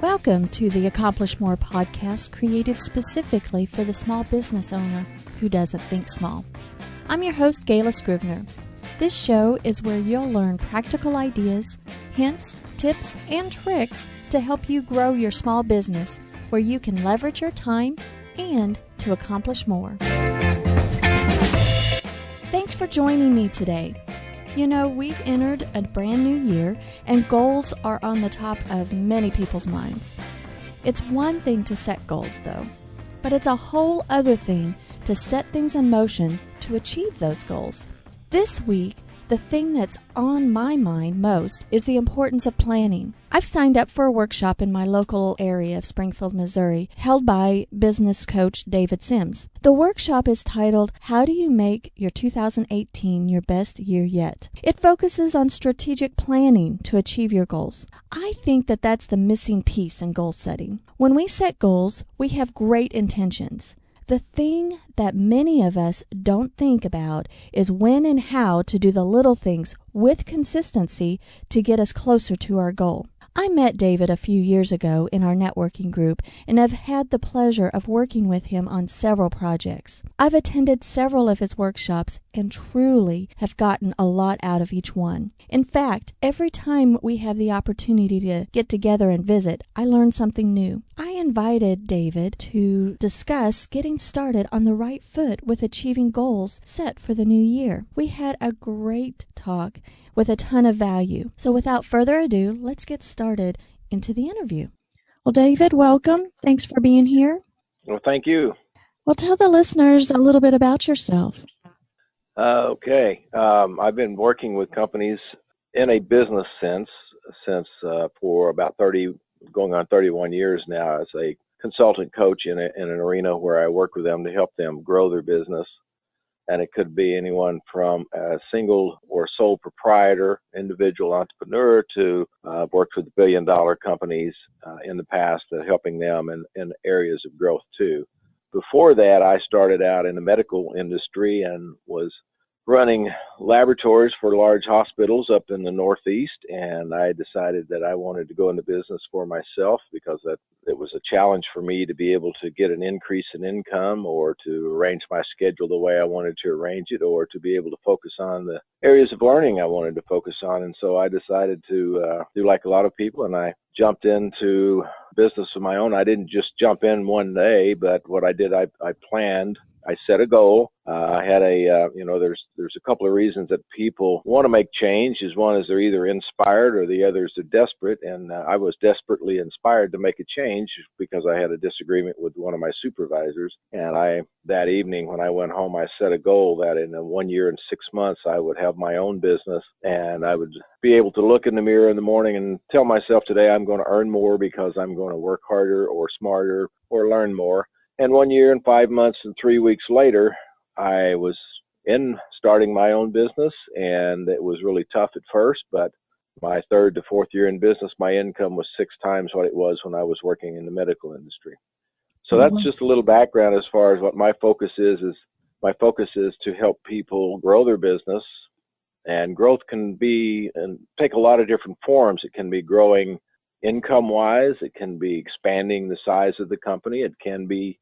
Welcome to the Accomplish More podcast, created specifically for the small business owner who doesn't think small. I'm your host, Gayla Scrivener. This show is where you'll learn practical ideas, hints, tips, and tricks to help you grow your small business where you can leverage your time and to accomplish more. Thanks for joining me today. You know, we've entered a brand new year, and goals are on the top of many people's minds. It's one thing to set goals, though, but it's a whole other thing to set things in motion to achieve those goals. This week, the thing that's on my mind most is the importance of planning. I've signed up for a workshop in my local area of Springfield, Missouri, held by business coach David Sims. The workshop is titled, How Do You Make Your 2018 Your Best Year Yet? It focuses on strategic planning to achieve your goals. I think that that's the missing piece in goal setting. When we set goals, we have great intentions. The thing that many of us don't think about is when and how to do the little things with consistency to get us closer to our goal. I met David a few years ago in our networking group and have had the pleasure of working with him on several projects. I've attended several of his workshops and truly have gotten a lot out of each one. In fact, every time we have the opportunity to get together and visit, I learn something new. I invited David to discuss getting started on the right foot with achieving goals set for the new year. We had a great talk with a ton of value. So without further ado, let's get started into the interview. Well, David, welcome. Thanks for being here. Well, thank you. Well, tell the listeners a little bit about yourself. Okay. I've been working with companies in a business sense since for about 30, going on 31 years now as a consultant coach in an arena where I work with them to help them grow their business. And it could be anyone from a single or sole proprietor, individual entrepreneur to worked with billion-dollar companies in the past, helping them in areas of growth too. Before that, I started out in the medical industry and was running laboratories for large hospitals up in the Northeast, and I decided that I wanted to go into business for myself because it was a challenge for me to be able to get an increase in income or to arrange my schedule the way I wanted to arrange it or to be able to focus on the areas of learning I wanted to focus on. And so I decided to do like a lot of people, and I jumped into business of my own. I didn't just jump in one day, but what I did, I planned. I set a goal. I had there's a couple of reasons that people want to make change. One is they're either inspired or the others are desperate. And I was desperately inspired to make a change because I had a disagreement with one of my supervisors. And that evening when I went home, I set a goal that in 1 year and 6 months, I would have my own business and I would be able to look in the mirror in the morning and tell myself today I'm going to earn more because I'm going to work harder or smarter or learn more. And 1 year and 5 months and 3 weeks later, I was starting my own business, and it was really tough at first, but my third to fourth year in business, my income was 6 times what it was when I was working in the medical industry. So that's just a little background as far as what my focus is my focus is to help people grow their business, and growth can be and take a lot of different forms. It can be growing income-wise, it can be expanding the size of the company, it can be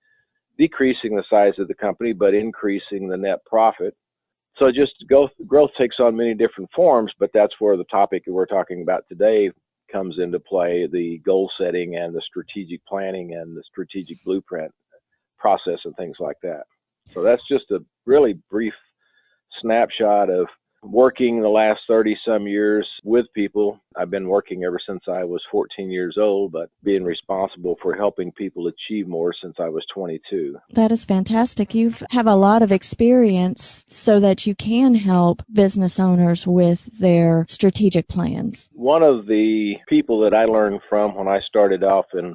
decreasing the size of the company, but increasing the net profit. So growth takes on many different forms, but that's where the topic that we're talking about today comes into play, the goal setting and the strategic planning and the strategic blueprint process and things like that. So that's just a really brief snapshot of working the last 30 some years with people. I've been working ever since I was 14 years old, but being responsible for helping people achieve more since I was 22. That is fantastic. You have a lot of experience so that you can help business owners with their strategic plans. One of the people that I learned from when I started off in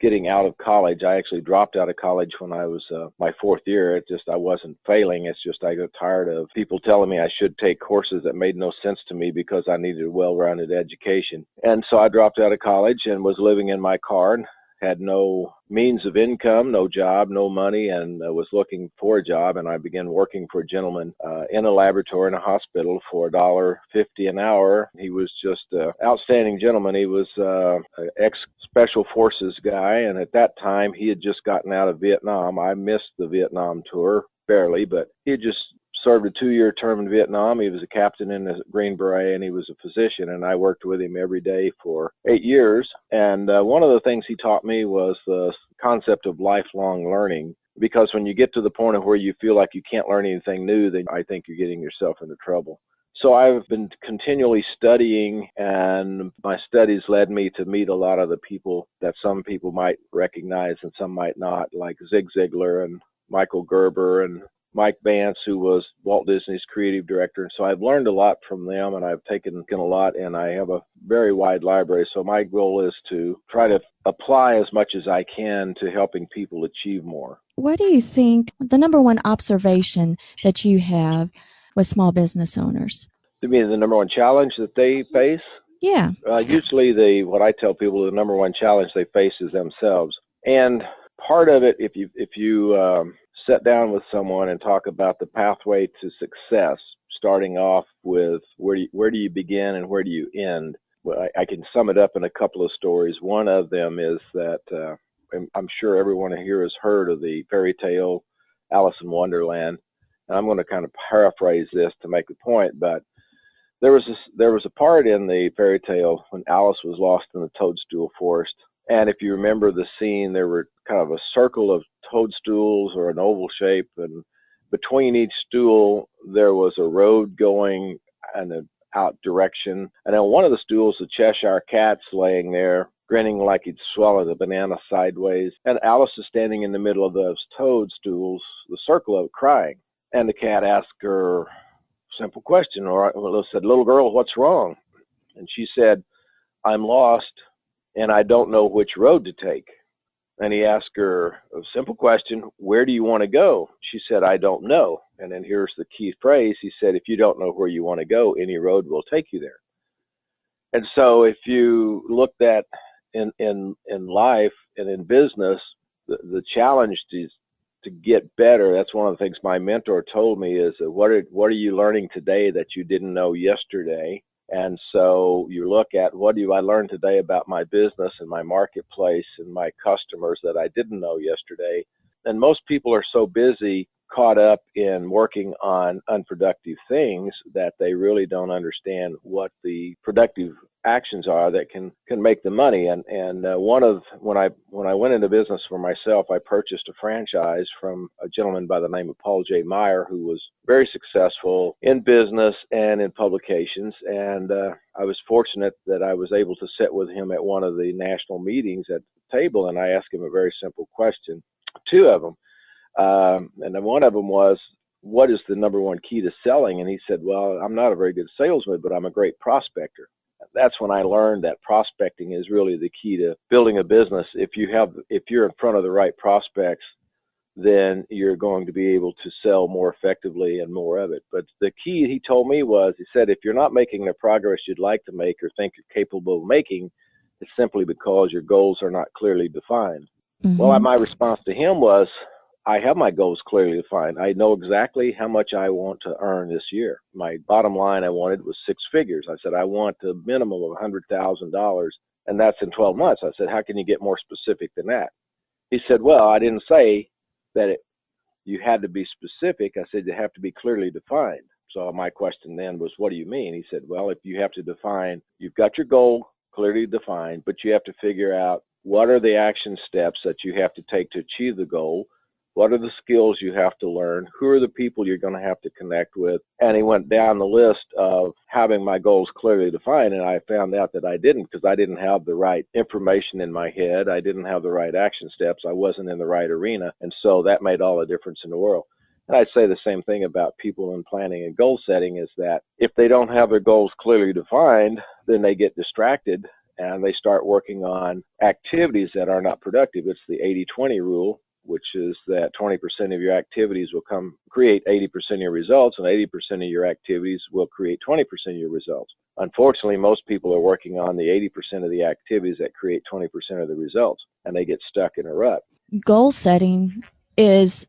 getting out of college, I actually dropped out of college when I was my fourth year. I wasn't failing. It's just I got tired of people telling me I should take courses that made no sense to me because I needed a well-rounded education. And so I dropped out of college and was living in my car had no means of income, no job, no money, and was looking for a job. And I began working for a gentleman in a laboratory in a hospital for $1.50 an hour. He was just an outstanding gentleman. He was an ex-Special Forces guy, and at that time, he had just gotten out of Vietnam. I missed the Vietnam tour barely, but he had just served a 2-year term in Vietnam. He was a captain in the Green Beret, and he was a physician, and I worked with him every day for 8 years. And one of the things he taught me was the concept of lifelong learning, because when you get to the point of where you feel like you can't learn anything new, then I think you're getting yourself into trouble. So I've been continually studying, and my studies led me to meet a lot of the people that some people might recognize and some might not, like Zig Ziglar and Michael Gerber and Mike Vance, who was Walt Disney's creative director. And so I've learned a lot from them, and I've taken a lot, and I have a very wide library. So my goal is to try to apply as much as I can to helping people achieve more. What do you think the number one observation that you have with small business owners? You mean the number one challenge that they face? Yeah. Usually what I tell people, the number one challenge they face is themselves. And part of it, if you sit down with someone and talk about the pathway to success, starting off with where do you begin and where do you end? Well, I can sum it up in a couple of stories. One of them is that I'm sure everyone here has heard of the fairy tale Alice in Wonderland. And I'm going to kind of paraphrase this to make the point, but there was a part in the fairy tale when Alice was lost in the toadstool forest. And if you remember the scene, there were kind of a circle of toadstools or an oval shape, and between each stool there was a road going in an out direction. And on one of the stools, the Cheshire Cat's laying there, grinning like he'd swallowed a banana sideways. And Alice is standing in the middle of those toadstools, the circle of it, crying. And the cat asked her a simple question, or said, "Little girl, what's wrong?" And she said, "I'm lost, and I don't know which road to take." And he asked her a simple question, "Where do you want to go?" She said, "I don't know." And then here's the key phrase. He said, "If you don't know where you want to go, any road will take you there." And so if you looked at in life and in business, the challenge is to get better. That's one of the things my mentor told me is that what are you learning today that you didn't know yesterday? And so you look at, what do I learn today about my business and my marketplace and my customers that I didn't know yesterday? And most people are so busy, caught up in working on unproductive things, that they really don't understand what the productive actions are that can make the money. And when I went into business for myself, I purchased a franchise from a gentleman by the name of Paul J. Meyer, who was very successful in business and in publications. And I was fortunate that I was able to sit with him at one of the national meetings at the table, and I asked him a very simple question, two of them. And then one of them was, what is the number one key to selling? And he said, "Well, I'm not a very good salesman, but I'm a great prospector." That's when I learned that prospecting is really the key to building a business. If you're in front of the right prospects, then you're going to be able to sell more effectively and more of it. But the key, he told me, was, he said, if you're not making the progress you'd like to make or think you're capable of making, it's simply because your goals are not clearly defined. Mm-hmm. Well, my response to him was, I have my goals clearly defined. I know exactly how much I want to earn this year. My bottom line I wanted was 6 figures. I said, I want a minimum of $100,000, and that's in 12 months. I said, how can you get more specific than that? He said, well, I didn't say that you had to be specific. I said, you have to be clearly defined. So my question then was, what do you mean? He said, well, if you have to define, you've got your goal clearly defined, but you have to figure out what are the action steps that you have to take to achieve the goal. What are the skills you have to learn? Who are the people you're going to have to connect with? And he went down the list of having my goals clearly defined, and I found out that I didn't, because I didn't have the right information in my head. I didn't have the right action steps. I wasn't in the right arena, and so that made all the difference in the world. And I'd say the same thing about people in planning and goal setting, is that if they don't have their goals clearly defined, then they get distracted and they start working on activities that are not productive. It's the 80-20 rule. which is that 20% of your activities will create 80% of your results, and 80% of your activities will create 20% of your results. Unfortunately, most people are working on the 80% of the activities that create 20% of the results, and they get stuck in a rut. Goal setting is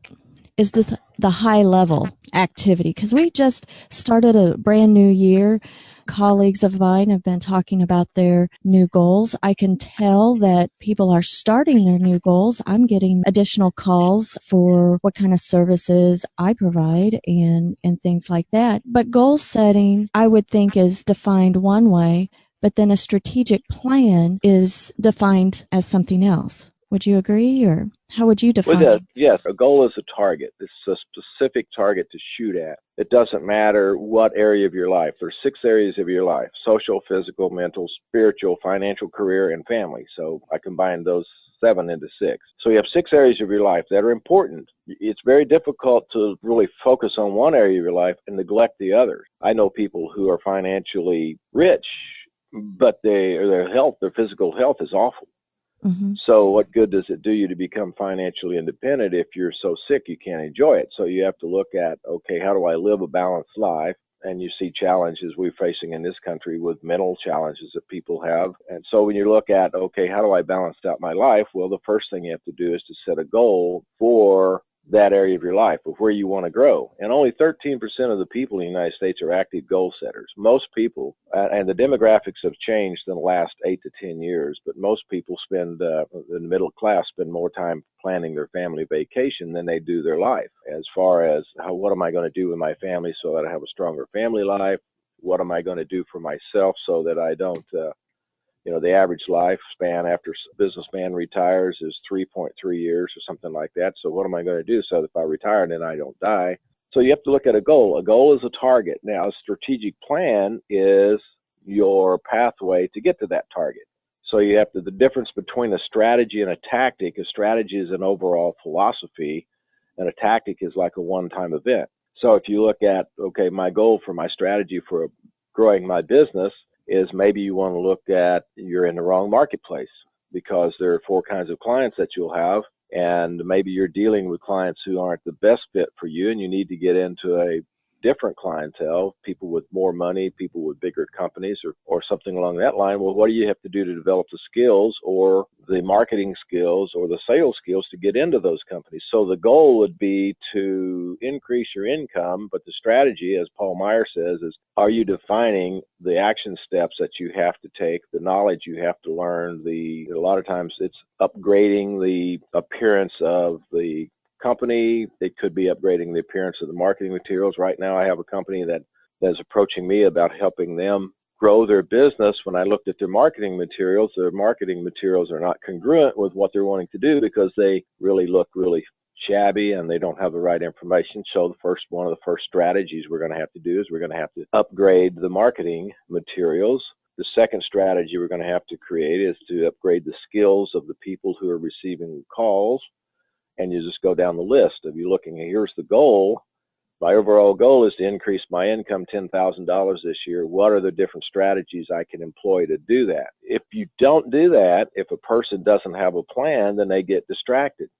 the high level activity, because we just started a brand new year. Colleagues of mine have been talking about their new goals. I can tell that people are starting their new goals. I'm getting additional calls for what kind of services I provide and things like that. But goal setting, I would think, is defined one way, but then a strategic plan is defined as something else. Would you agree, or how would you define it? Yes, a goal is a target. It's a specific target to shoot at. It doesn't matter what area of your life. There's 6 areas of your life: social, physical, mental, spiritual, financial, career, and family. So I combined those 7 into 6. So you have 6 areas of your life that are important. It's very difficult to really focus on one area of your life and neglect the others. I know people who are financially rich, but their physical health is awful. Mm-hmm. So what good does it do you to become financially independent if you're so sick you can't enjoy it? So you have to look at, okay, how do I live a balanced life? And you see challenges we're facing in this country with mental challenges that people have. And so when you look at, okay, how do I balance out my life? Well, the first thing you have to do is to set a goal for that area of your life, of where you want to grow. And only 13% of the people in the United States are active goal setters. Most people, and the demographics have changed in the last 8 to 10 years, but most people in the middle class spend more time planning their family vacation than they do their life. As far as what am I going to do with my family so that I have a stronger family life? What am I going to do for myself so that I don't the average lifespan after a businessman retires is 3.3 years or something like that. So what am I going to do so that if I retire and then I don't die? So you have to look at a goal. A goal is a target. Now, a strategic plan is your pathway to get to that target. So you have the difference between a strategy and a tactic. A strategy is an overall philosophy, and a tactic is like a one-time event. So if you look at, okay, my goal for my strategy for growing my business is maybe you want to look at you're in the wrong marketplace because there are 4 kinds of clients that you'll have, and maybe you're dealing with clients who aren't the best fit for you, and you need to get into a different clientele, people with more money, people with bigger companies, or something along that line. Well, what do you have to do to develop the skills or the marketing skills or the sales skills to get into those companies? So the goal would be to increase your income, but the strategy, as Paul Meyer says, is are you defining the action steps that you have to take, the knowledge you have to learn? A lot of times it's upgrading the appearance of the company. It could be upgrading the appearance of the marketing materials. Right now I have a company that is approaching me about helping them grow their business. When I looked at their marketing materials are not congruent with what they're wanting to do because they really look really shabby and they don't have the right information. So one of the first strategies we're going to have to do is we're going to have to upgrade the marketing materials. The second strategy we're going to have to create is to upgrade the skills of the people who are receiving calls. And you just go down the list of you looking at, here's the goal. My overall goal is to increase my income $10,000 this year. What are the different strategies I can employ to do that? If you don't do that, if a person doesn't have a plan, then they get distracted.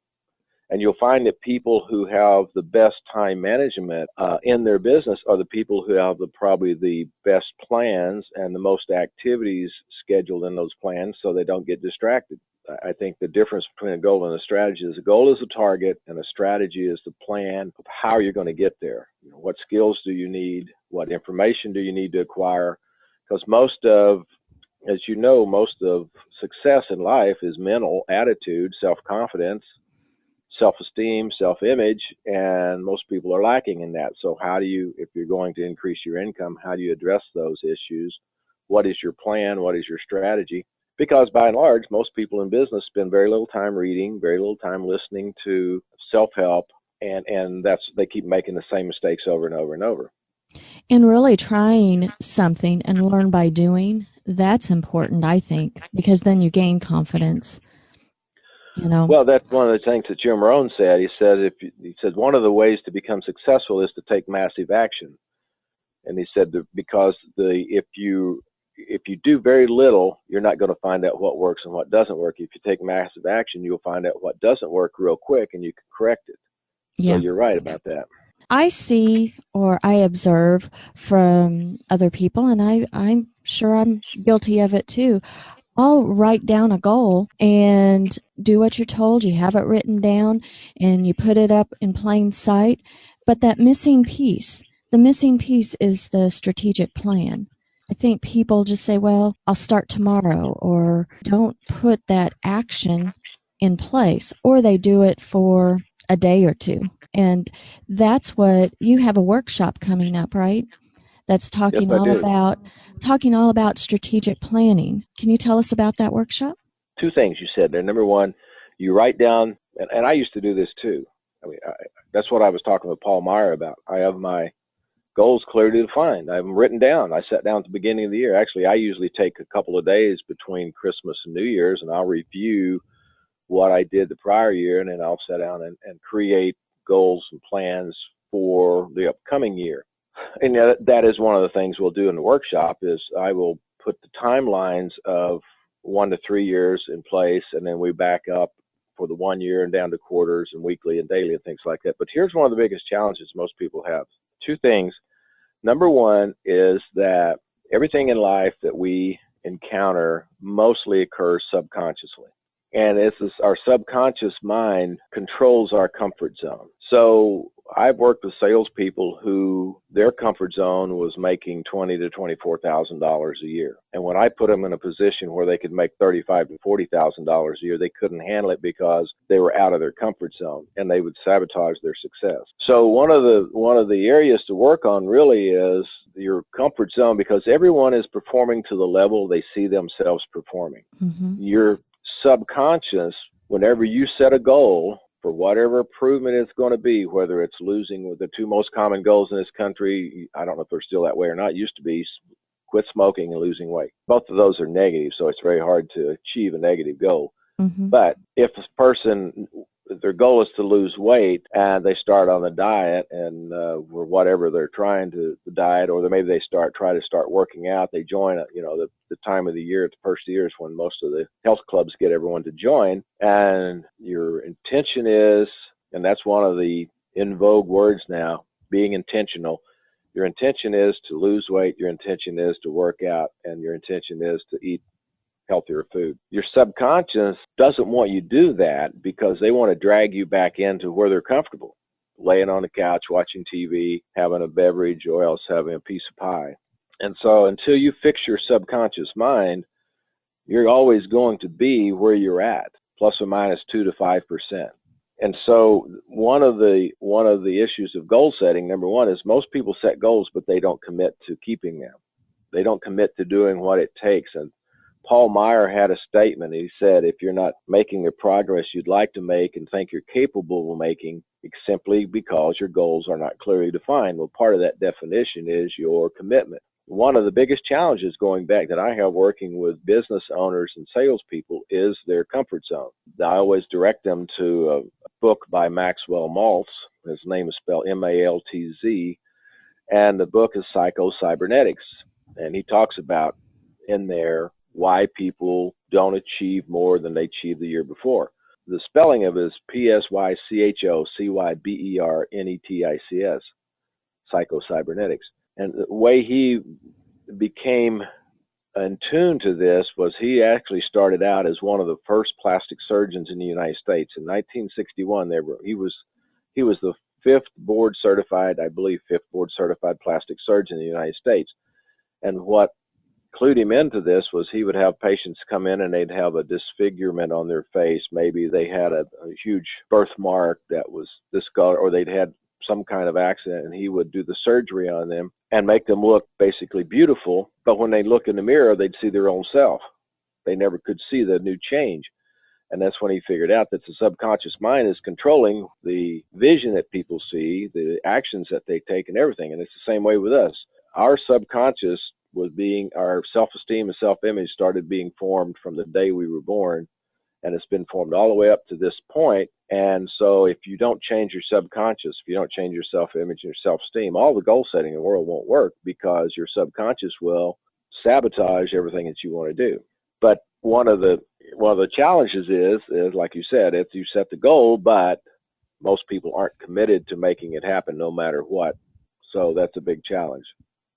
And you'll find that people who have the best time management in their business are the people who have probably the best plans and the most activities scheduled in those plans so they don't get distracted. I think the difference between a goal and a strategy is a goal is a target and a strategy is the plan of how you're going to get there. What skills do you need? What information do you need to acquire? Because most of success in life is mental attitude, self-confidence, self-esteem, self-image, and most people are lacking in that. So if you're going to increase your income, how do you address those issues? What is your plan? What is your strategy? Because by and large, most people in business spend very little time reading, very little time listening to self-help, and they keep making the same mistakes over and over and over. And really trying something and learn by doing, that's important, I think, because then you gain confidence. Well, that's one of the things that Jim Rohn said. He said one of the ways to become successful is to take massive action. And he said that because if if you do very little, you're not going to find out what works and what doesn't work. If you take massive action, you'll find out what doesn't work real quick and you can correct it. So Yeah. you're right about that. I see or I observe from other people, and I'm sure I'm guilty of it too. I'll write down a goal and do what you're told. You have it written down and you put it up in plain sight. But that the missing piece is the strategic plan. I think people just say, well, I'll start tomorrow, or don't put that action in place, or they do it for a day or two. And that's what you have a workshop coming up, right? That's Yes, I do. talking all about strategic planning. Can you tell us about that workshop? Two things you said there. Number one, you write down, and I used to do this too. I mean, that's what I was talking with Paul Meyer about. I have my goals clearly defined. I have them written down. I sat down at the beginning of the year. Actually, I usually take a couple of days between Christmas and New Year's, and I'll review what I did the prior year, and then I'll sit down and create goals and plans for the upcoming year. And that is one of the things we'll do in the workshop is I will put the timelines of 1 to 3 years in place, and then we back up for the 1 year and down to quarters and weekly and daily and things like that. But here's one of the biggest challenges most people have. Two things. Number one is that everything in life that we encounter mostly occurs subconsciously. And our subconscious mind controls our comfort zone. So I've worked with salespeople who their comfort zone was making $20,000 to $24,000 a year. And when I put them in a position where they could make $35,000 to $40,000 a year, they couldn't handle it because they were out of their comfort zone and they would sabotage their success. So one of the areas to work on really is your comfort zone, because everyone is performing to the level they see themselves performing. Mm-hmm. Your subconscious, whenever you set a goal for whatever improvement it's going to be, whether it's losing, with the two most common goals in this country, I don't know if they're still that way or not, used to be quit smoking and losing weight. Both of those are negative, so it's very hard to achieve a negative goal. Mm-hmm. But if a person, their goal is to lose weight and they start on the diet and or whatever they're trying to the diet, or maybe they try to start working out, they join the time of the year, the first of the year is when most of the health clubs get everyone to join, and your intention is, and that's one of the in vogue words now, being intentional. Your intention is to lose weight, your intention is to work out, and your intention is to eat healthier food. Your subconscious doesn't want you to do that because they want to drag you back into where they're comfortable, laying on the couch, watching TV, having a beverage, or else having a piece of pie. And so until you fix your subconscious mind, you're always going to be where you're at, plus or minus 2 to 5%. And so one of the issues of goal setting, number one, is most people set goals, but they don't commit to keeping them. They don't commit to doing what it takes. And Paul Meyer had a statement. He said, if you're not making the progress you'd like to make and think you're capable of making, it's simply because your goals are not clearly defined. Well, part of that definition is your commitment. One of the biggest challenges going back that I have working with business owners and salespeople is their comfort zone. I always direct them to a book by Maxwell Maltz. His name is spelled M-A-L-T-Z, and the book is Psycho-Cybernetics. And he talks about in there why people don't achieve more than they achieved the year before. The spelling of it is Psychocybernetic, Psycho-Cybernetics. And the way he became in tune to this was he actually started out as one of the first plastic surgeons in the United States. In 1961, he was the fifth board certified plastic surgeon in the United States. And what clued him into this was he would have patients come in and they'd have a disfigurement on their face. Maybe they had a huge birthmark that was discolored, or they'd had some kind of accident, and he would do the surgery on them and make them look basically beautiful. But when they look in the mirror, they'd see their own self. They never could see the new change. And that's when he figured out that the subconscious mind is controlling the vision that people see, the actions that they take, and everything. And it's the same way with us. Our subconscious our self-esteem and self-image started being formed from the day we were born, and it's been formed all the way up to this point. And so if you don't change your subconscious, if you don't change your self-image and your self-esteem, all the goal setting in the world won't work, because your subconscious will sabotage everything that you want to do. But one of the challenges is like you said, if you set the goal, but most people aren't committed to making it happen no matter what. So that's a big challenge.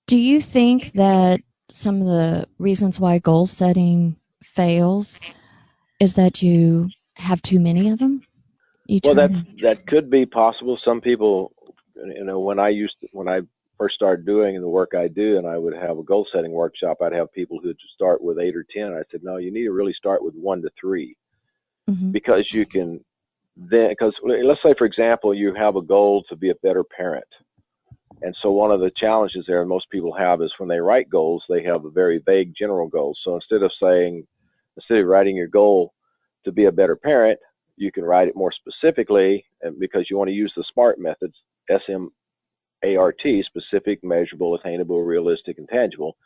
Do you think that some of the reasons why goal setting fails is that you have too many of them? Well, that could be possible. Some people, when I first started doing the work I do, and I would have a goal setting workshop, I'd have people who'd start with 8 or 10. I said, no, you need to really start with 1 to 3, because you can then, because let's say, for example, you have a goal to be a better parent. And so one of the challenges there most people have is when they write goals, they have a very vague general goals. So instead of writing your goal to be a better parent, you can write it more specifically, and because you want to use the SMART methods, S.M.A.R.T, specific, measurable, attainable, realistic, and tangible.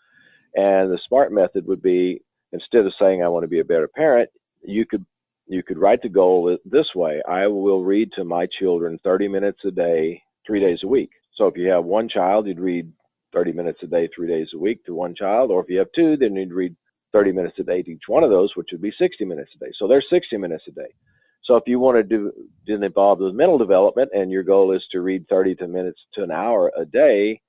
And the SMART method would be, instead of saying I want to be a better parent, you could write the goal this way: I will read to my children 30 minutes a day, 3 days a week. So if you have one child, you'd read 30 minutes a day, 3 days a week to one child. Or if you have 2, then you'd read 30 minutes a day to each one of those, which would be 60 minutes a day. So there's 60 minutes a day. So if you want to didn't involve with mental development, and your goal is to read 30 minutes to an hour a day,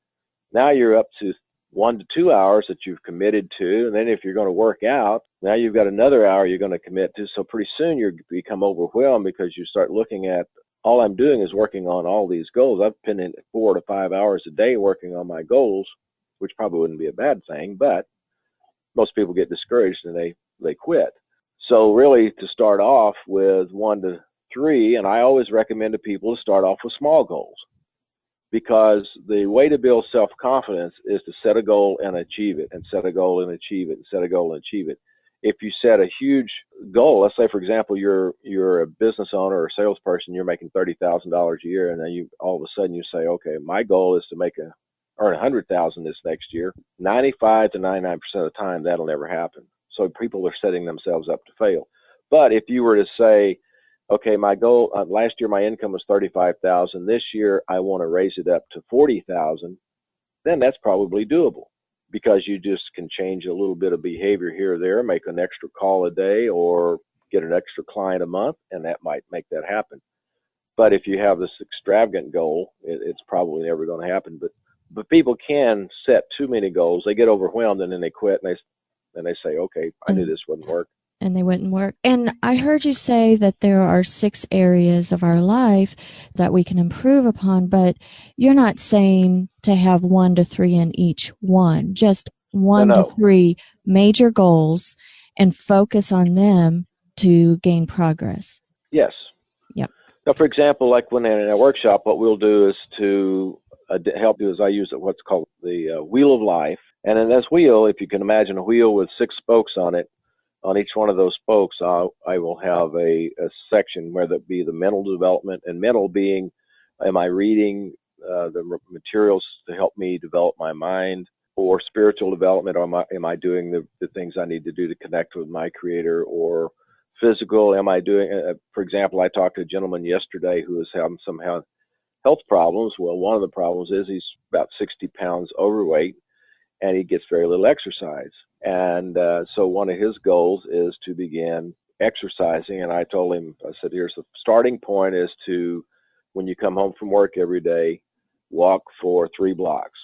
now you're up to 1 to 2 hours that you've committed to. And then if you're going to work out, now you've got another hour you're going to commit to. So pretty soon you become overwhelmed, because you start looking at, all I'm doing is working on all these goals. I've been in 4 to 5 hours a day working on my goals, which probably wouldn't be a bad thing, but most people get discouraged and they quit. So really, to start off with 1 to 3, and I always recommend to people to start off with small goals, because the way to build self-confidence is to set a goal and achieve it, and set a goal and achieve it, and set a goal and achieve it. If you set a huge goal, let's say, for example, you're a business owner or a salesperson, you're making $30,000 a year, and then all of a sudden you say, okay, my goal is to earn $100,000 this next year. 95 to 99% of the time, that'll never happen. So people are setting themselves up to fail. But if you were to say, okay, my goal last year, my income was $35,000. This year, I want to raise it up to $40,000. Then that's probably doable, because you just can change a little bit of behavior here or there, make an extra call a day, or get an extra client a month, and that might make that happen. But if you have this extravagant goal, it's probably never going to happen. But people can set too many goals. They get overwhelmed, and then they quit, and they say, okay, I knew this wouldn't work. And they wouldn't work. And I heard you say that there are 6 areas of our life that we can improve upon, but you're not saying to have 1 to 3 in each one, just 1 to 3 major goals and focus on them to gain progress. Yes. Yep. Now, for example, like when in a workshop, what we'll do is to help you, is I use what's called the wheel of life. And in this wheel, if you can imagine a wheel with 6 spokes on it, on each one of those spokes, I will have a section where that be the mental development, and mental being, am I reading the materials to help me develop my mind, or spiritual development, or am I doing the things I need to do to connect with my creator, or physical, am I doing, for example, I talked to a gentleman yesterday who is having some health problems. Well, one of the problems is he's about 60 pounds overweight, and he gets very little exercise. And so one of his goals is to begin exercising. And I told him, I said, here's the starting point, is to, when you come home from work every day, walk for 3 blocks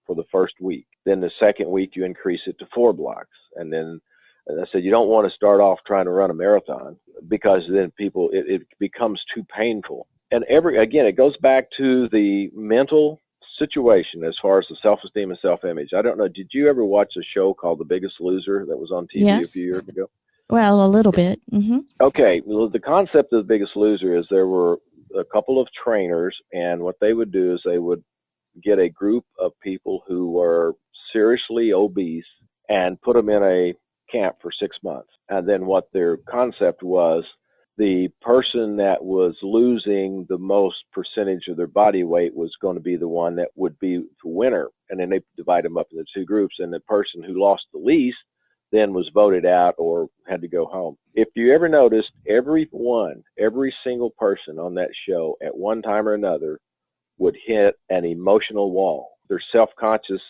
for the first week. Then the second week, you increase it to 4 blocks. And I said, you don't want to start off trying to run a marathon, because then it becomes too painful. And again, it goes back to the mental situation as far as the self-esteem and self-image. I don't know, did you ever watch a show called The Biggest Loser that was on TV a few years ago? Well, a little bit. Mm-hmm. Okay, well, the concept of The Biggest Loser is there were a couple of trainers, and what they would do is they would get a group of people who were seriously obese and put them in a camp for 6 months. And then what their concept was, the person that was losing the most percentage of their body weight was going to be the one that would be the winner. And then they divide them up into 2 groups, and the person who lost the least then was voted out or had to go home. If you ever noticed, every single person on that show at one time or another would hit an emotional wall. Their self-conscious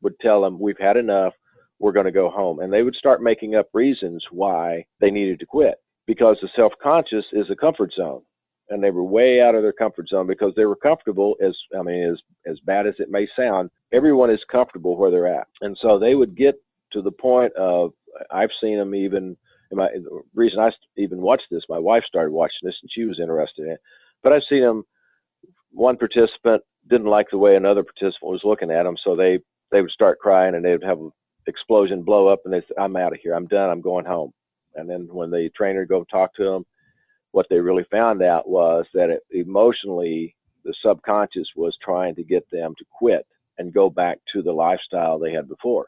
would tell them, we've had enough, we're going to go home. And they would start making up reasons why they needed to quit, because the self-conscious is a comfort zone. And they were way out of their comfort zone because they were comfortable. As bad as it may sound, everyone is comfortable where they're at. And so they would get to the point of, I've seen them even, the reason I even watched this, my wife started watching this and she was interested in it. But I've seen them, one participant didn't like the way another participant was looking at them, so they would start crying and they would have an explosion, blow up, and they say, I'm out of here, I'm done, I'm going home. And then when the trainer go talk to them, what they really found out was that emotionally, the subconscious was trying to get them to quit and go back to the lifestyle they had before.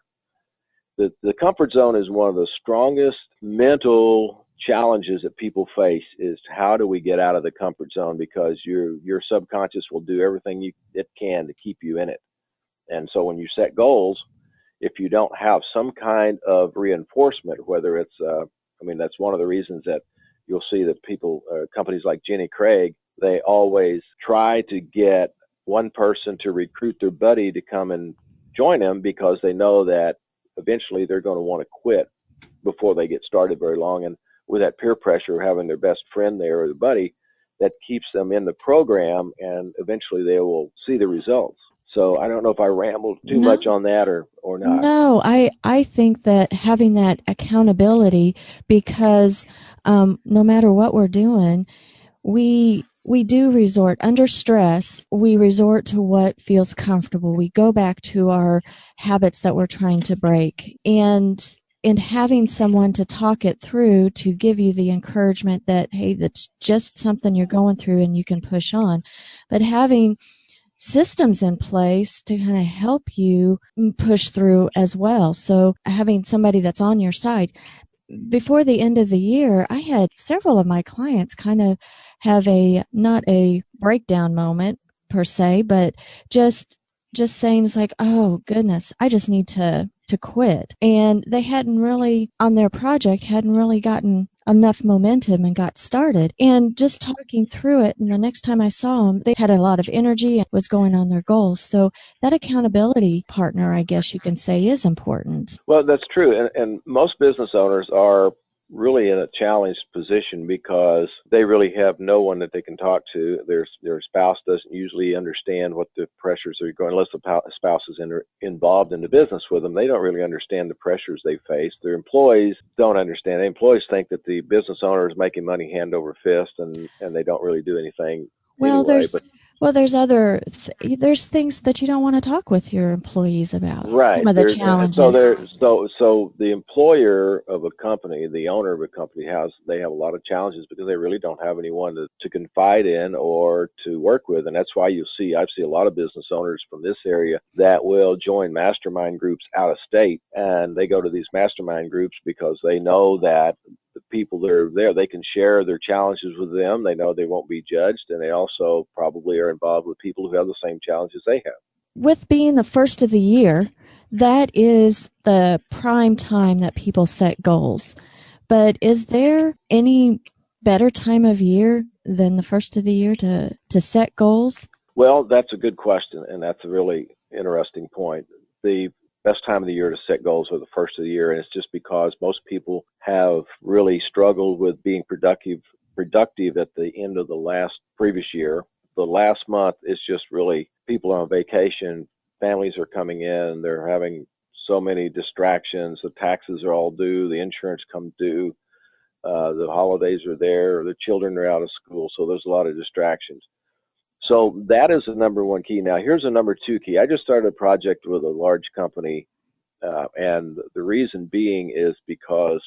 The comfort zone is one of the strongest mental challenges that people face, is how do we get out of the comfort zone, because your subconscious will do everything it can to keep you in it. And so when you set goals, if you don't have some kind of reinforcement, whether it's that's one of the reasons that you'll see that companies like Jenny Craig, they always try to get one person to recruit their buddy to come and join them, because they know that eventually they're going to want to quit before they get started very long. And with that peer pressure of having their best friend there or the buddy, that keeps them in the program, and eventually they will see the results. So I don't know if I rambled too much on that or not. No, I think that having that accountability, because no matter what we're doing, we do resort under stress. We resort to what feels comfortable. We go back to our habits that we're trying to break, and having someone to talk it through, to give you the encouragement that, hey, that's just something you're going through and you can push on. But having systems in place to kind of help you push through as well. So having somebody that's on your side. Before the end of the year, I had several of my clients kind of have not a breakdown moment per se, but just saying, it's like, oh goodness, I just need to quit. And they hadn't really, on their project, hadn't really gotten enough momentum and got started. And just talking through it, and the next time I saw them, they had a lot of energy and was going on their goals. So that accountability partner, I guess you can say, is important. Well, that's true. And most business owners are really in a challenged position because they really have no one that they can talk to. Their spouse doesn't usually understand what the pressures are going, unless the spouse is involved in the business with them. They don't really understand the pressures they face. Their employees don't understand. The employees think that the business owner is making money hand over fist, and they don't really do anything. Well, anyway. There's things that you don't want to talk with your employees about. Right. Some of the challenges. So the employer of a company, the owner of a company, they have a lot of challenges because they really don't have anyone to confide in or to work with. And that's why I see a lot of business owners from this area that will join mastermind groups out of state, and they go to these mastermind groups because they know that the people that are there, they can share their challenges with them. They know they won't be judged, and they also probably are involved with people who have the same challenges they have. With being the first of the year, that is the prime time that people set goals. But is there any better time of year than the first of the year to set goals? Well, that's a good question, and that's a really interesting point. The best time of the year to set goals are the first of the year, and it's just because most people have really struggled with being productive at the end of the previous year. The last month is just really people are on vacation, families are coming in, they're having so many distractions, the taxes are all due, the insurance comes due, the holidays are there, the children are out of school, so there's a lot of distractions. So that is the number one key. Now, here's the number two key. I just started a project with a large company, and the reason being is because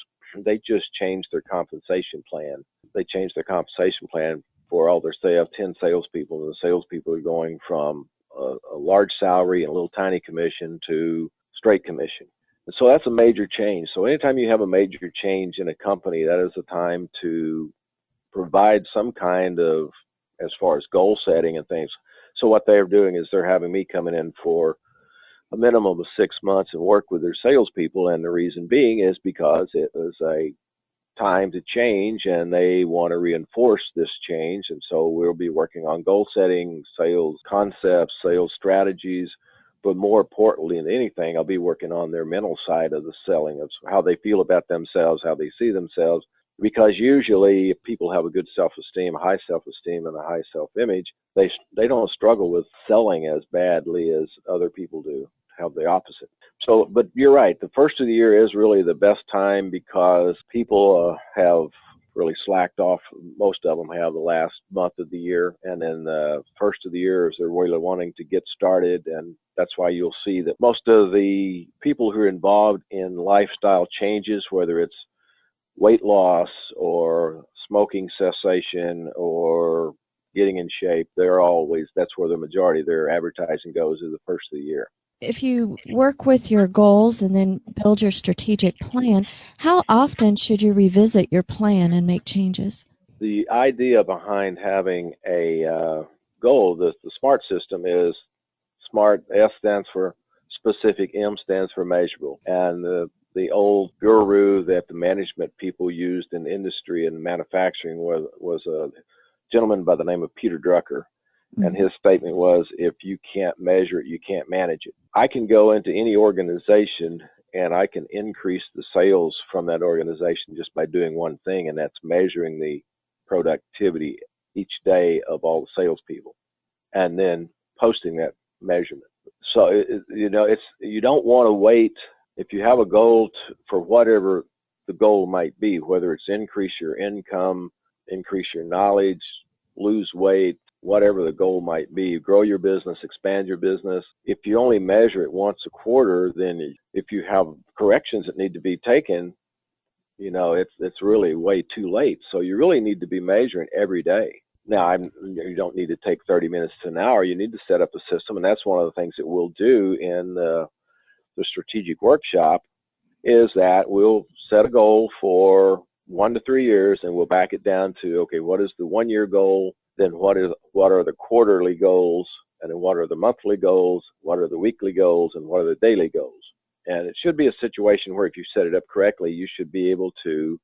they just changed their compensation plan. They changed their compensation plan for all they have 10 salespeople, and the salespeople are going from a large salary and a little tiny commission to straight commission. And so that's a major change. So anytime you have a major change in a company, that is the time to provide some kind of, as far as goal setting and things. So what they're doing is they're having me coming in for a minimum of 6 months and work with their salespeople. And the reason being is because it was a time to change and they want to reinforce this change. And so we'll be working on goal setting, sales concepts, sales strategies. But more importantly than anything, I'll be working on their mental side of the selling, of how they feel about themselves, how they see themselves. Because usually if people have a good self-esteem, a high self-esteem and a high self-image, they don't struggle with selling as badly as other people do, have the opposite. So, but you're right, the first of the year is really the best time because people have really slacked off. Most of them have the last month of the year, and then the first of the year is they're really wanting to get started, and that's why you'll see that most of the people who are involved in lifestyle changes, whether it's weight loss or smoking cessation or getting in shape, that's where the majority of their advertising goes, is the first of the year. If you work with your goals and then build your strategic plan, how often should you revisit your plan and make changes? The idea behind having a goal, the SMART system, is SMART. S stands for specific, M stands for measurable. And the old guru that the management people used in industry and manufacturing was a gentleman by the name of Peter Drucker. And his statement was, if you can't measure it, you can't manage it. I can go into any organization and I can increase the sales from that organization just by doing one thing, and that's measuring the productivity each day of all the salespeople and then posting that measurement. So, you don't want to wait. If you have a goal for whatever the goal might be, whether it's increase your income, increase your knowledge, lose weight, whatever the goal might be, grow your business, expand your business. If you only measure it once a quarter, then if you have corrections that need to be taken, it's really way too late. So you really need to be measuring every day. Now, you don't need to take 30 minutes to an hour. You need to set up a system, and that's one of the things that we'll do in the strategic workshop, is that we'll set a goal for 1 to 3 years, and we'll back it down to, okay, what is the 1 year goal? Then what are the quarterly goals? And then what are the monthly goals? What are the weekly goals? And what are the daily goals? And it should be a situation where if you set it up correctly, you should be able to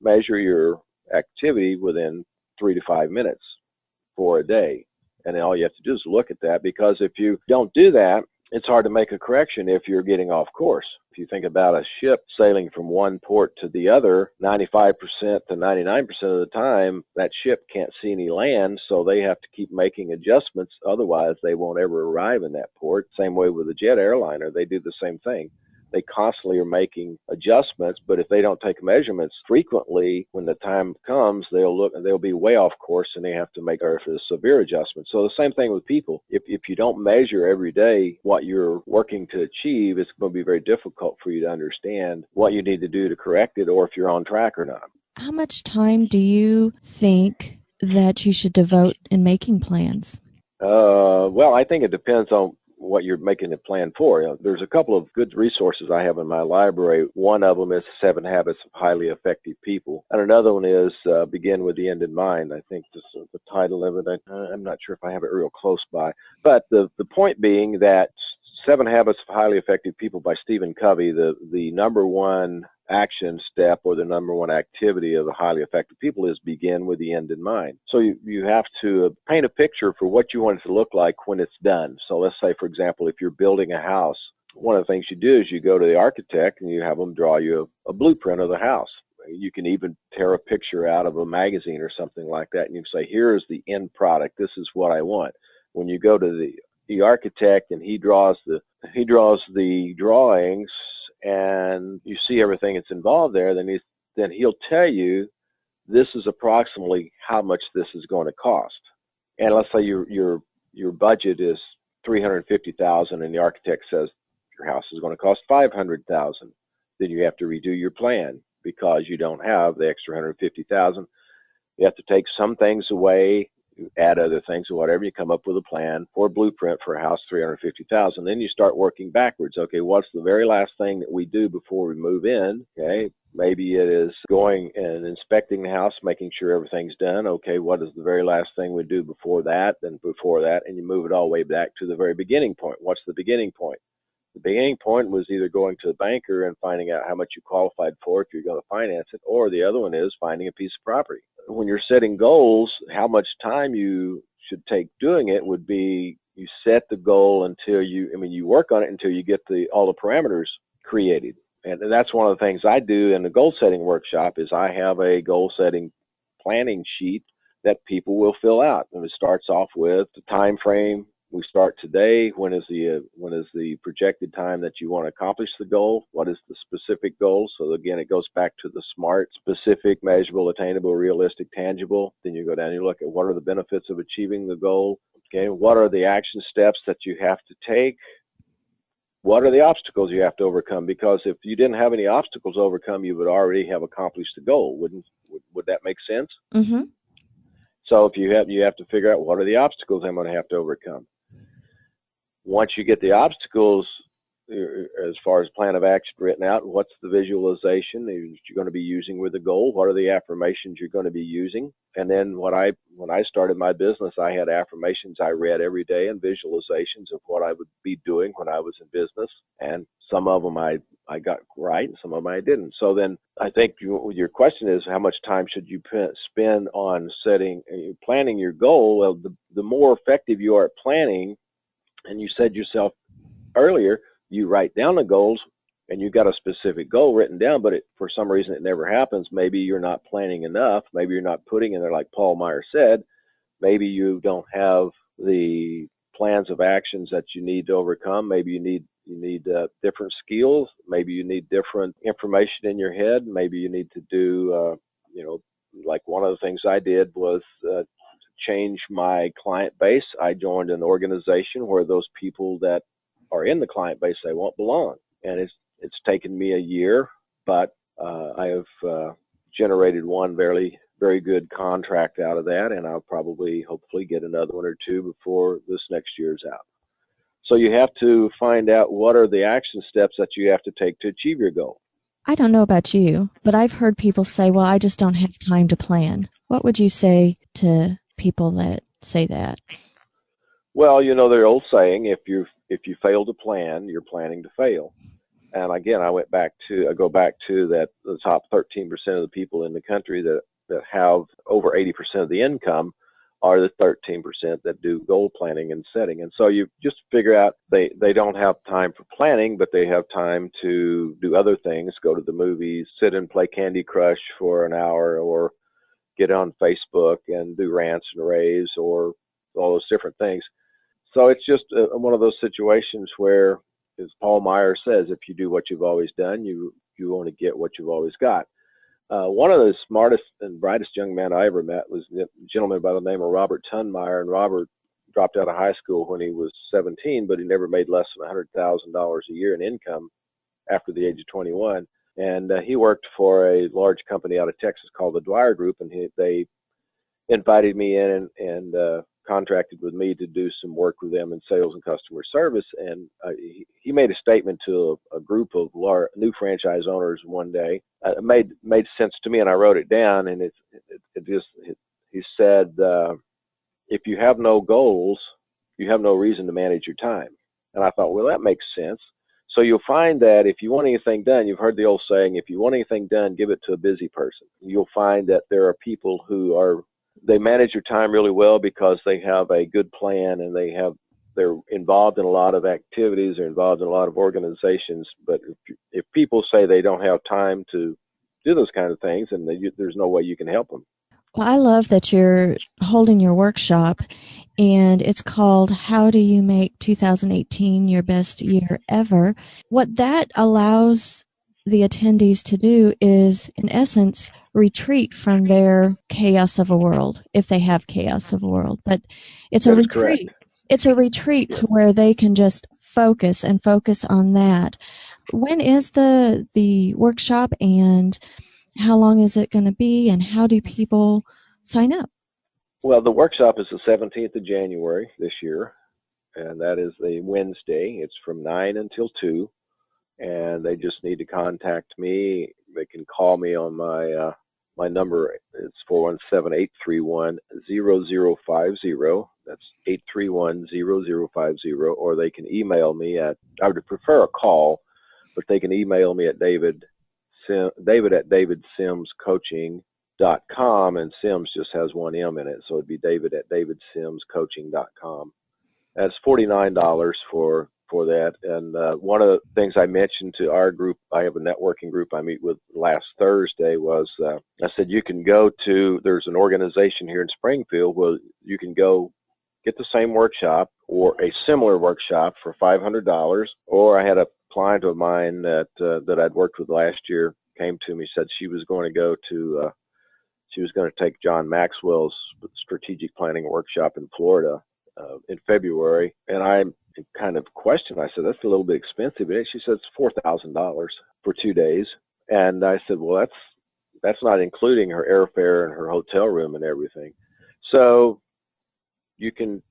measure your activity within 3 to 5 minutes for a day. And then all you have to do is look at that, because if you don't do that, it's hard to make a correction if you're getting off course. If you think about a ship sailing from one port to the other, 95% to 99% of the time, that ship can't see any land, so they have to keep making adjustments. Otherwise, they won't ever arrive in that port. Same way with a jet airliner. They do the same thing. They constantly are making adjustments, but if they don't take measurements frequently, when the time comes, they'll be way off course, and they have to make a severe adjustment. So the same thing with people. If you don't measure every day what you're working to achieve, it's going to be very difficult for you to understand what you need to do to correct it, or if you're on track or not. How much time do you think that you should devote in making plans? Well, I think it depends on what you're making a plan for. There's a couple of good resources I have in my library. One of them is 7 Habits of Highly Effective People, and another one is Begin with the End in Mind. I think this is the title of it. I'm not sure if I have it real close by, but the point being that 7 Habits of Highly Effective People by Stephen Covey, the number one action step, or the number one activity of the highly effective people, is begin with the end in mind. So you have to paint a picture for what you want it to look like when it's done. So let's say, for example, if you're building a house, one of the things you do is you go to the architect and you have them draw you a blueprint of the house. You can even tear a picture out of a magazine or something like that, and you can say, here's the end product. This is what I want. When you go to the architect and he draws the drawings, and you see everything that's involved there, then he'll tell you, this is approximately how much this is going to cost. And let's say your budget is $350,000, and the architect says your house is going to cost $500,000. Then you have to redo your plan because you don't have the extra $150,000. You have to take some things away, add other things or whatever. You come up with a plan for a blueprint for a house, $350,000. Then you start working backwards. Okay, what's the very last thing that we do before we move in? Okay, maybe it is going and inspecting the house, making sure everything's done. Okay, what is the very last thing we do before that? Then before that, and you move it all the way back to the very beginning point. What's the beginning point? The beginning point was either going to the banker and finding out how much you qualified for if you're going to finance it, or the other one is finding a piece of property. When you're setting goals, how much time you should take doing it would be you set the goal until you work on it until you get all the parameters created. And that's one of the things I do in the goal setting workshop is I have a goal setting planning sheet that people will fill out. And it starts off with the time frame. We start today. When is the projected time that you want to accomplish the goal? What is the specific goal? So again, it goes back to the SMART: specific, measurable, attainable, realistic, tangible. Then you go down and you look at what are the benefits of achieving the goal. Okay, what are the action steps that you have to take? What are the obstacles you have to overcome? Because if you didn't have any obstacles to overcome, you would already have accomplished the goal. Would that make sense? Mm-hmm. So if you have to figure out what are the obstacles I'm going to have to overcome. Once you get the obstacles, as far as plan of action written out, what's the visualization that you're going to be using with the goal? What are the affirmations you're going to be using? And then when I started my business, I had affirmations I read every day and visualizations of what I would be doing when I was in business. And some of them I got right and some of them I didn't. So then I think your question is, how much time should you spend on planning your goal? Well, the more effective you are at planning, and you said yourself earlier, you write down the goals and you got a specific goal written down, but for some reason it never happens. Maybe you're not planning enough. Maybe you're not putting in there, like Paul Meyer said. Maybe you don't have the plans of actions that you need to overcome. Maybe you need different skills. Maybe you need different information in your head. Maybe you need to do, like one of the things I did was change my client base. I joined an organization where those people that are in the client base, they won't belong. And it's taken me a year, but I have generated one very, very good contract out of that, and I'll probably, hopefully, get another one or two before this next year's out. So you have to find out what are the action steps that you have to take to achieve your goal. I don't know about you, but I've heard people say, well, I just don't have time to plan. What would you say to people that say that? Well, the old saying, if you fail to plan, you're planning to fail. And again, I go back to that the top 13% of the people in the country that have over 80% of the income are the 13% that do goal planning and setting. And so you just figure out they don't have time for planning, but they have time to do other things, go to the movies, sit and play Candy Crush for an hour, or get on Facebook and do rants and raves, or all those different things. So it's just one of those situations where, as Paul Meyer says, if you do what you've always done, you want to get what you've always got. One of the smartest and brightest young men I ever met was a gentleman by the name of Robert Tunmeyer. And Robert dropped out of high school when he was 17, but he never made less than $100,000 a year in income after the age of 21. And he worked for a large company out of Texas called the Dwyer Group, and they invited me in and contracted with me to do some work with them in sales and customer service. And he made a statement to a group of new franchise owners one day. It made sense to me, and I wrote it down. And he said, if you have no goals, you have no reason to manage your time. And I thought, well, that makes sense. So you'll find that if you want anything done, you've heard the old saying, if you want anything done, give it to a busy person. You'll find that there are people who they manage your time really well because they have a good plan, and they're involved in a lot of activities, they're involved in a lot of organizations. But if people say they don't have time to do those kind of things, and there's no way you can help them. Well, I love that you're holding your workshop, and it's called How Do You Make 2018 Your Best Year Ever? What that allows the attendees to do is, in essence, retreat from their chaos of a world, if they have chaos of a world. But it's a retreat. Correct. It's a retreat to where they can just focus on that. When is the workshop, and how long is it going to be, and how do people sign up? Well, the workshop is the 17th of January this year, and that is the Wednesday. It's from 9 until 2, and they just need to contact me. They can call me on my number. It's 417-831-0050. That's 831-0050, or they can email me I would prefer a call, but they can email me at David at davidsimscoaching.com, and Sims just has one M in it, so it'd be David at davidsimscoaching.com. That's $49 for that. And one of the things I mentioned to our group, I have a networking group I meet with last Thursday, was I said, you can go to, there's an organization here in Springfield where you can go get the same workshop or a similar workshop for $500. Or I had a client of mine that I'd worked with last year came to me, said she was going to go to, she was going to take John Maxwell's strategic planning workshop in Florida in February. And I kind of questioned, I said, that's a little bit expensive. And she said, it's $4,000 for 2 days. And I said, well, that's not including her airfare and her hotel room and everything. So you could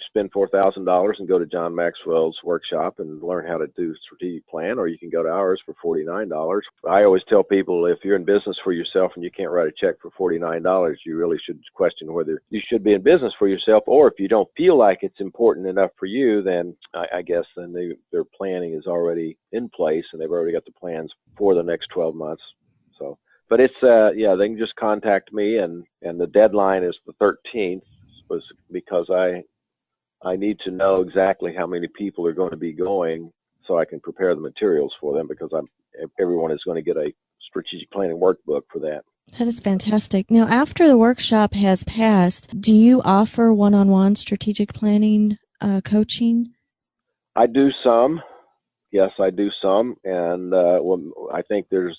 spend $4,000 and go to John Maxwell's workshop and learn how to do strategic plan, or you can go to ours for $49. I always tell people, if you're in business for yourself and you can't write a check for $49, you really should question whether you should be in business for yourself, or if you don't feel like it's important enough for you, then I guess then their planning is already in place and they've already got the plans for the next 12 months. So, but it's yeah, they can just contact me, and the deadline is the 13th, was because I need to know exactly how many people are going to be going so I can prepare the materials for them, because everyone is going to get a strategic planning workbook for that. That is fantastic. Now, after the workshop has passed, do you offer one-on-one strategic planning coaching? I do some. Yes, I do some. And I think there's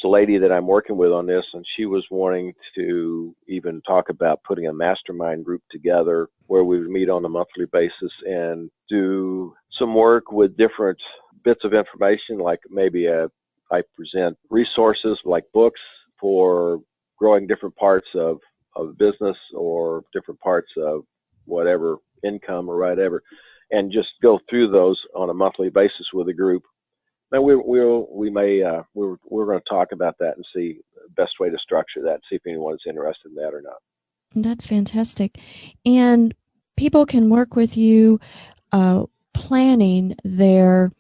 a lady that I'm working with on this, and she was wanting to even talk about putting a mastermind group together where we would meet on a monthly basis and do some work with different bits of information, like maybe I present resources like books for growing different parts of business or different parts of whatever, income or whatever, and just go through those on a monthly basis with a group. Now we're going to talk about that and see the best way to structure that, see if anyone's interested in that or not. That's fantastic. And people can work with you planning their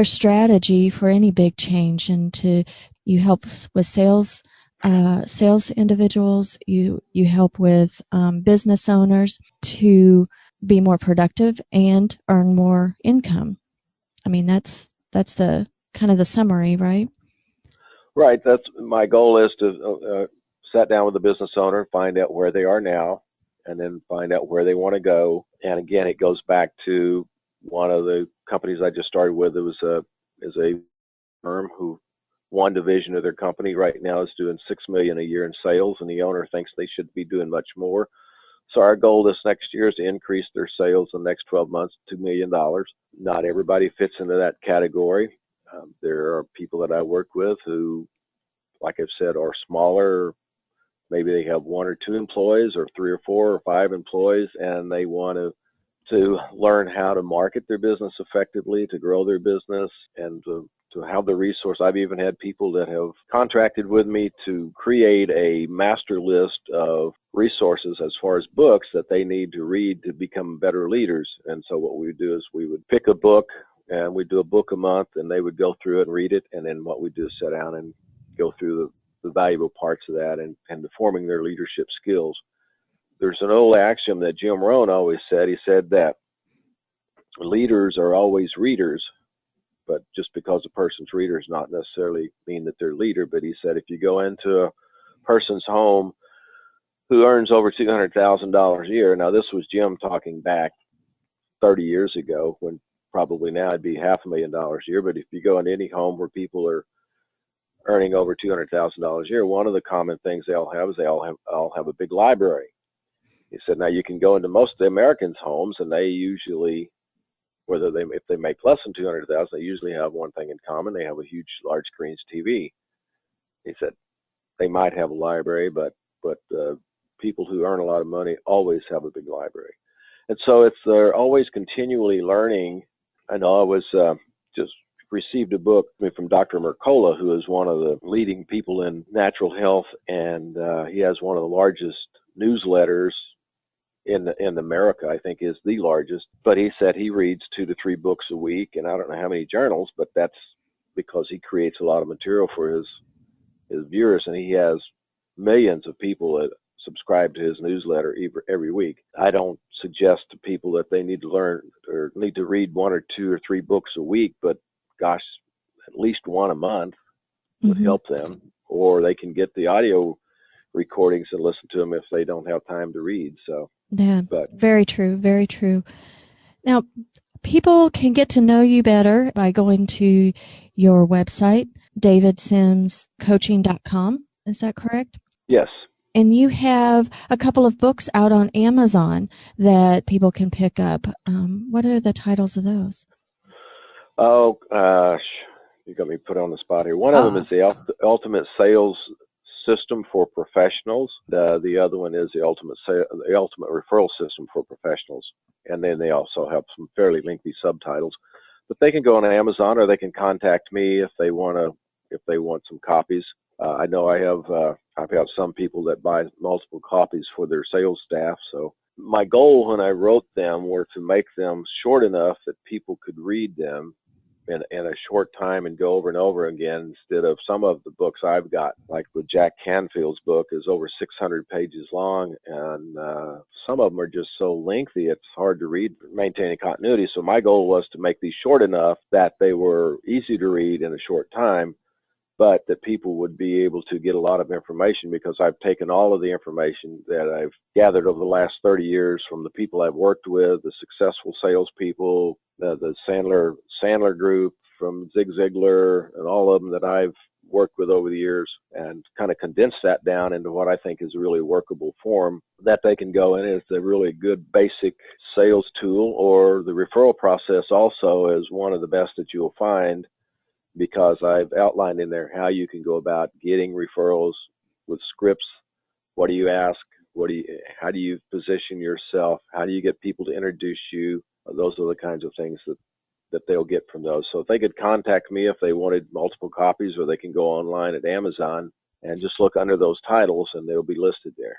strategy for any big change, and you help with sales individuals, you help with business owners to be more productive and earn more income. I mean, that's the kind of the summary, right? Right. That's my goal, is to sit down with the business owner, find out where they are now, and then find out where they want to go. And again, it goes back to one of the companies I just started with. It is a firm who one division of their company right now is doing $6 million a year in sales, and the owner thinks they should be doing much more. So our goal this next year is to increase their sales in the next 12 months to $2 million. Not everybody fits into that category. There are people that I work with who, like I've said, are smaller. Maybe they have 1 or 2 employees, or 3 or 4 or 5 employees, and they want to learn how to market their business effectively, to grow their business, and to have the resource. I've even had people that have contracted with me to create a master list of resources as far as books that they need to read to become better leaders. And so what we would do is we would pick a book, and we'd do a book a month, and they would go through it and read it. And then what we do is sit down and go through the valuable parts of that and forming their leadership skills. There's an old axiom that Jim Rohn always said. He said that leaders are always readers, but just because a person's reader does not necessarily mean that they're a leader. But he said, if you go into a person's home who earns over $200,000 a year, now this was Jim talking back 30 years ago, when probably now it'd be $500,000 a year. But if you go into any home where people are earning over $200,000 a year, one of the common things they all have is they all have a big library. He said, now you can go into most of the Americans' homes, and they usually, if they make less than $200,000, they usually have one thing in common. They have a huge, large screen TV. He said they might have a library, but people who earn a lot of money always have a big library. And so they're always continually learning. I know I was just received a book from Dr. Mercola, who is one of the leading people in natural health, and he has one of the largest newsletters in America. I think is the largest. But he said he reads 2 to 3 books a week, and I don't know how many journals, but that's because he creates a lot of material for his viewers, and he has millions of people that subscribe to his newsletter every week. I don't suggest to people that they need to learn or need to read 1 or 2 or 3 books a week, but gosh, at least one a month would help them, or they can get the audio recordings and listen to them if they don't have time to read. So yeah, very true, very true. Now, people can get to know you better by going to your website, davidsimscoaching.com. Is that correct? Yes. And you have a couple of books out on Amazon that people can pick up. What are the titles of those? Oh, gosh, you got me put on the spot here. One of them is the Ultimate Sales System for Professionals. The other one is the Ultimate Referral System for Professionals. And then they also have some fairly lengthy subtitles. But they can go on Amazon, or they can contact me if they want some copies. I know I've had some people that buy multiple copies for their sales staff. So my goal when I wrote them were to make them short enough that people could read them in a short time and go over and over again, instead of some of the books I've got, like with Jack Canfield's book, is over 600 pages long, and some of them are just so lengthy it's hard to read, maintaining continuity. So my goal was to make these short enough that they were easy to read in a short time, but that people would be able to get a lot of information, because I've taken all of the information that I've gathered over the last 30 years from the people I've worked with, the successful salespeople, the Sandler group from Zig Ziglar, and all of them that I've worked with over the years, and kind of condensed that down into what I think is a really workable form that they can go in. It's a really good basic sales tool. Or the referral process also is one of the best that you'll find, because I've outlined in there how you can go about getting referrals with scripts. What do you ask? How do you position yourself? How do you get people to introduce you? Those are the kinds of things that they'll get from those. So if they could contact me if they wanted multiple copies, or they can go online at Amazon and just look under those titles and they'll be listed there.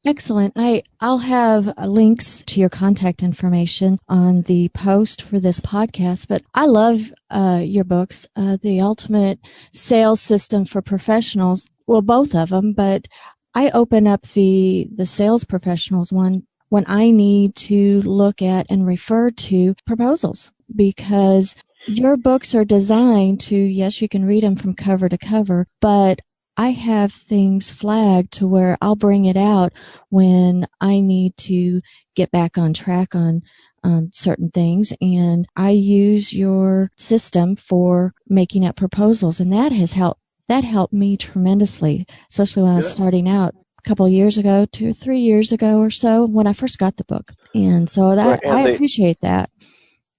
Excellent. I'll have links to your contact information on the post for this podcast, but I love your books, The Ultimate Sales System for Professionals. Well, both of them, but I open up the sales professionals one when I need to look at and refer to proposals, because your books are designed to, yes, you can read them from cover to cover, but I have things flagged to where I'll bring it out when I need to get back on track on certain things. And I use your system for making up proposals, and that has helped. That helped me tremendously, especially when I was starting out a couple of years ago, 2 or 3 years ago or so, when I first got the book. And so that I appreciate that.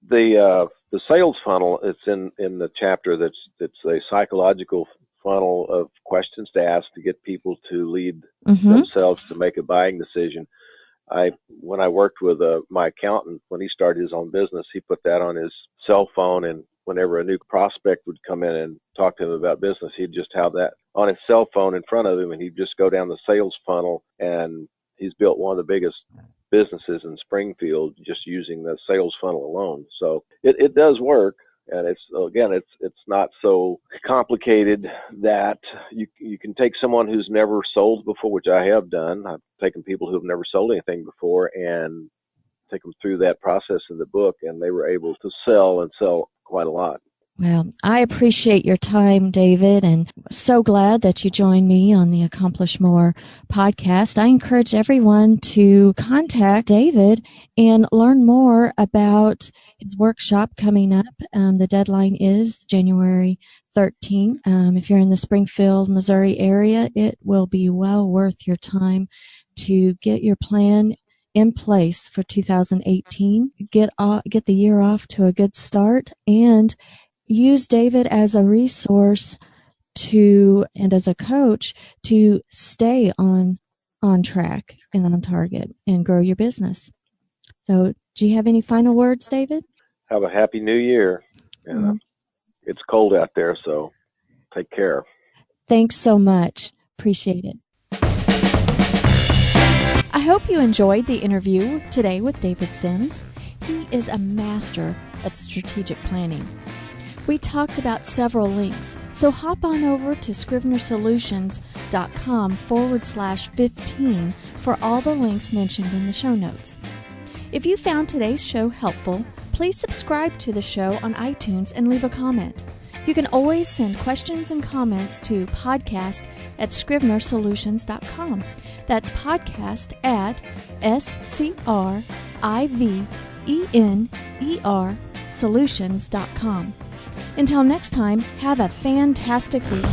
The sales funnel, it's in the chapter that's a psychological funnel of questions to ask to get people to lead themselves to make a buying decision. When I worked with my accountant, when he started his own business, he put that on his cell phone, and whenever a new prospect would come in and talk to him about business, he'd just have that on his cell phone in front of him, and he'd just go down the sales funnel. And he's built one of the biggest businesses in Springfield just using the sales funnel alone. So it does work. And it's not so complicated that you can take someone who's never sold before, which I have done. I've taken people who have never sold anything before and take them through that process in the book, and they were able to sell quite a lot. Well, I appreciate your time, David, and so glad that you joined me on the Accomplish More podcast. I encourage everyone to contact David and learn more about his workshop coming up. The deadline is January 13th. If you're in the Springfield, Missouri area, it will be well worth your time to get your plan in place for 2018. Get the year off to a good start, and use David as a resource and as a coach to stay on track and on target and grow your business. So, do you have any final words, David? Have a happy new year. It's cold out there, so take care. Thanks so much. Appreciate it. I hope you enjoyed the interview today with David Sims. He is a master at strategic planning. We talked about several links, so hop on over to scrivenersolutions.com/15 for all the links mentioned in the show notes. If you found today's show helpful, please subscribe to the show on iTunes and leave a comment. You can always send questions and comments to podcast@scrivenersolutions.com. That's podcast@SCRIVENER solutions.com. Until next time, have a fantastic week.